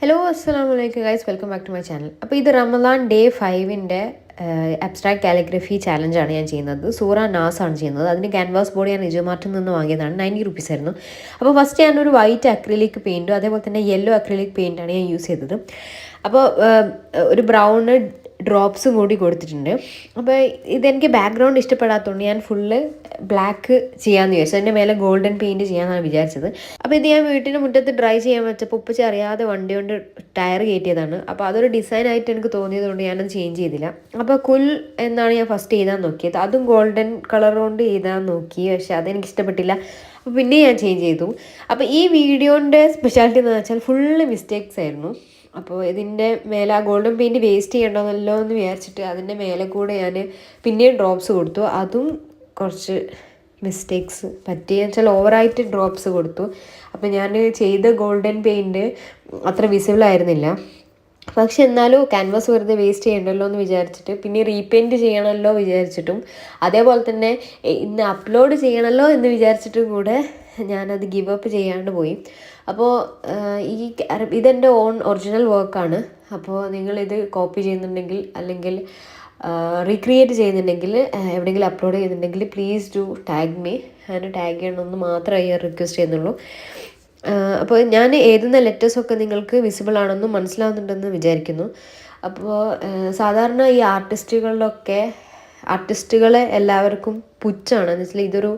Hello അസ്സലാമു അലൈക്കും guys, welcome back to my channel. അപ്പോൾ ഇത് റമദാൻ ഡേ 5ൻ്റെ അബ്സ്ട്രാക്ട് കാലിഗ്രഫി ചാലഞ്ചാണ് ഞാൻ ചെയ്യുന്നത്. സൂറ നാസ് ആണ് ചെയ്യുന്നത്. അതിന് ക്യാൻവാസ് ബോർഡ് ഞാൻ നിജമാർട്ടിൽ നിന്ന് വാങ്ങിയതാണ്. 90 റുപ്പീസ് ആയിരുന്നു. അപ്പോൾ ഫസ്റ്റ് ഞാനൊരു വൈറ്റ് അക്രിലിക് പെയിൻറ്റും അതേപോലെ തന്നെ യെല്ലോ അക്രിലിക് പെയിൻറ്റാണ് ഞാൻ യൂസ് ചെയ്തത്. അപ്പോൾ ഒരു ബ്രൗണ് ഡ്രോപ്സും കൂടി കൊടുത്തിട്ടുണ്ട്. അപ്പോൾ ഇതെനിക്ക് ബാക്ക്ഗ്രൗണ്ട് ഇഷ്ടപ്പെടാത്തതുകൊണ്ട് ഞാൻ ഫുള്ള് ബ്ലാക്ക് ചെയ്യാമെന്ന് വിചാരിച്ചു. അതിൻ്റെ മേലെ ഗോൾഡൻ പെയിൻറ്റ് ചെയ്യാമെന്നാണ് വിചാരിച്ചത്. അപ്പോൾ ഇത് ഞാൻ വീട്ടിൻ്റെ മുറ്റത്ത് ഡ്രൈ ചെയ്യാൻ വെച്ചപ്പോൾ ഉപ്പച്ചി അറിയാതെ വണ്ടി കൊണ്ട് ടയർ കയറ്റിയതാണ്. അപ്പോൾ അതൊരു ഡിസൈനായിട്ട് എനിക്ക് തോന്നിയതുകൊണ്ട് ഞാനത് ചേഞ്ച് ചെയ്തില്ല. അപ്പോൾ കുൽ എന്നാണ് ഞാൻ ഫസ്റ്റ് എഴുതാൻ നോക്കിയത്. അതും ഗോൾഡൻ കളർ കൊണ്ട് എഴുതാൻ നോക്കി, പക്ഷേ അതെനിക്ക് ഇഷ്ടപ്പെട്ടില്ല. അപ്പോൾ പിന്നെ ഞാൻ ചേഞ്ച് ചെയ്തു. അപ്പോൾ ഈ വീഡിയോൻ്റെ സ്പെഷ്യാലിറ്റി എന്ന് വെച്ചാൽ ഫുള്ള് മിസ്റ്റേക്സ് ആയിരുന്നു. അപ്പോൾ ഇതിൻ്റെ മേലെ ആ ഗോൾഡൻ പെയിൻറ്റ് വേസ്റ്റ് ചെയ്യണമെന്നല്ലോ എന്ന് വിചാരിച്ചിട്ട് അതിൻ്റെ മേലെ കൂടെ ഞാൻ പിന്നെയും ഡ്രോപ്സ് കൊടുത്തു. അതും കുറച്ച് മിസ്റ്റേക്സ് പറ്റിയെന്ന് വെച്ചാൽ ഓവറായിട്ട് ഡ്രോപ്സ് കൊടുത്തു. അപ്പോൾ ഞാൻ ചെയ്ത ഗോൾഡൻ പെയിൻറ്റ് അത്ര വിസിബിൾ ആയിരുന്നില്ല. പക്ഷെ എന്നാലും ക്യാൻവാസ് വെറുതെ വേസ്റ്റ് ചെയ്യണ്ടല്ലോ എന്ന് വിചാരിച്ചിട്ട് പിന്നെ റീപെയിൻറ്റ് ചെയ്യണമല്ലോ വിചാരിച്ചിട്ടും അതേപോലെ തന്നെ ഇന്ന് അപ്ലോഡ് ചെയ്യണമല്ലോ എന്ന് വിചാരിച്ചിട്ടും കൂടെ ഞാനത് ഗിവ് അപ്പ് ചെയ്യാണ്ട് പോയി. അപ്പോൾ ഇതെൻ്റെ ഓൺ ഒറിജിനൽ വർക്കാണ്. അപ്പോൾ നിങ്ങളിത് കോപ്പി ചെയ്യുന്നുണ്ടെങ്കിൽ അല്ലെങ്കിൽ റീക്രിയേറ്റ് ചെയ്യുന്നുണ്ടെങ്കിൽ എവിടെയെങ്കിലും അപ്ലോഡ് ചെയ്യുന്നുണ്ടെങ്കിൽ പ്ലീസ് ഡു ടാഗ് മീ. അതിന് ടാഗ് ചെയ്യണമെന്ന് മാത്രമേ ഞാൻ റിക്വസ്റ്റ് ചെയ്യുന്നുള്ളൂ. അപ്പോൾ ഞാൻ എഴുതുന്ന ലെറ്റേഴ്സൊക്കെ നിങ്ങൾക്ക് വിസിബിൾ ആണെന്നും മനസ്സിലാവുന്നുണ്ടെന്ന് വിചാരിക്കുന്നു. അപ്പോൾ സാധാരണ ഈ ആർട്ടിസ്റ്റുകളെ എല്ലാവർക്കും പുച്ഛാണ്. എന്ന് വെച്ചാൽ ഇതൊരു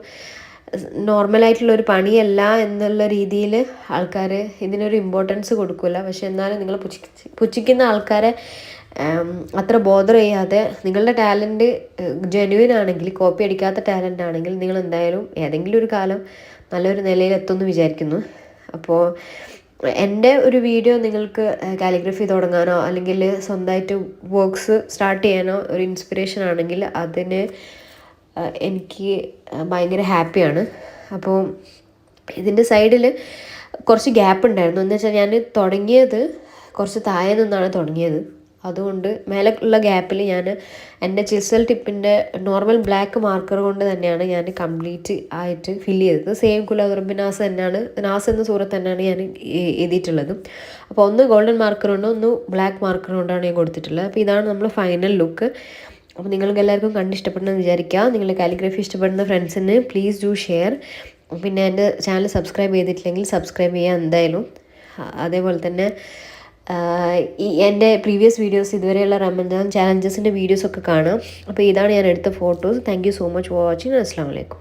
നോർമലായിട്ടുള്ളൊരു പണിയല്ല എന്നുള്ള രീതിയിൽ ആൾക്കാർ ഇതിനൊരു ഇമ്പോർട്ടൻസ് കൊടുക്കില്ല. പക്ഷെ എന്നാലും നിങ്ങൾ പുച്ഛിക്കുന്ന ആൾക്കാരെ അത്ര ബോധർ ചെയ്യാതെ നിങ്ങളുടെ ടാലൻറ്റ് ജെന്യുവിൻ ആണെങ്കിൽ, കോപ്പി അടിക്കാത്ത ടാലൻ്റ് ആണെങ്കിൽ നിങ്ങൾ എന്തായാലും ഏതെങ്കിലും ഒരു കാലം നല്ലൊരു നിലയിലെത്തുമെന്ന് വിചാരിക്കുന്നു. അപ്പോൾ എൻ്റെ ഒരു വീഡിയോ നിങ്ങൾക്ക് കാലിഗ്രഫി തുടങ്ങാനോ അല്ലെങ്കിൽ സ്വന്തമായിട്ട് വർക്ക്സ് സ്റ്റാർട്ട് ചെയ്യാനോ ഒരു ഇൻസ്പിറേഷൻ ആണെങ്കിൽ അതിന് എനിക്ക് ഭയങ്കര ഹാപ്പിയാണ്. അപ്പോൾ ഇതിൻ്റെ സൈഡിൽ കുറച്ച് ഗ്യാപ്പ് ഉണ്ടായിരുന്നു. എന്ന് വെച്ചാൽ ഞാൻ തുടങ്ങിയത് കുറച്ച് താഴെ നിന്നാണ് തുടങ്ങിയത്. അതുകൊണ്ട് മേലെ ഉള്ള ഗ്യാപ്പിൽ ഞാൻ എൻ്റെ ചിസൽ ടിപ്പിൻ്റെ നോർമൽ ബ്ലാക്ക് മാർക്കർ കൊണ്ട് തന്നെയാണ് ഞാൻ കംപ്ലീറ്റ് ആയിട്ട് ഫില്ല് ചെയ്തത്. സെയിം കുലറബി നാസ് തന്നെയാണ്, നാസ് എന്ന സൂറത്ത് തന്നെയാണ് ഞാൻ എഴുതിയിട്ടുള്ളത്. അപ്പോൾ ഒന്ന് ഗോൾഡൻ മാർക്കർ കൊണ്ട് ഒന്ന് ബ്ലാക്ക് മാർക്കർ കൊണ്ടാണ് ഞാൻ കൊടുത്തിട്ടുള്ളത്. അപ്പോൾ ഇതാണ് നമ്മൾ ഫൈനൽ ലുക്ക്. അപ്പോൾ നിങ്ങൾക്ക് എല്ലാവർക്കും കണ്ടിഷ്ടപ്പെടുന്നെന്ന് വിചാരിക്കുക. നിങ്ങളുടെ കാലിഗ്രഫി ഇഷ്ടപ്പെടുന്ന ഫ്രണ്ട്സിന് പ്ലീസ് ഡു ഷെയർ. പിന്നെ എൻ്റെ ചാനൽ സബ്സ്ക്രൈബ് ചെയ്തിട്ടില്ലെങ്കിൽ സബ്സ്ക്രൈബ് ചെയ്യുക എന്തായാലും. അതേപോലെ തന്നെ എൻ്റെ പ്രീവിയസ് വീഡിയോസ്, ഇതുവരെയുള്ള റമദാൻ ചാലഞ്ചസിൻ്റെ വീഡിയോസൊക്കെ കാണാം. അപ്പോൾ ഇതാണ് ഞാൻ എടുത്ത photos. Thank you so much for watching. അസ്സലാമു അലൈക്കും.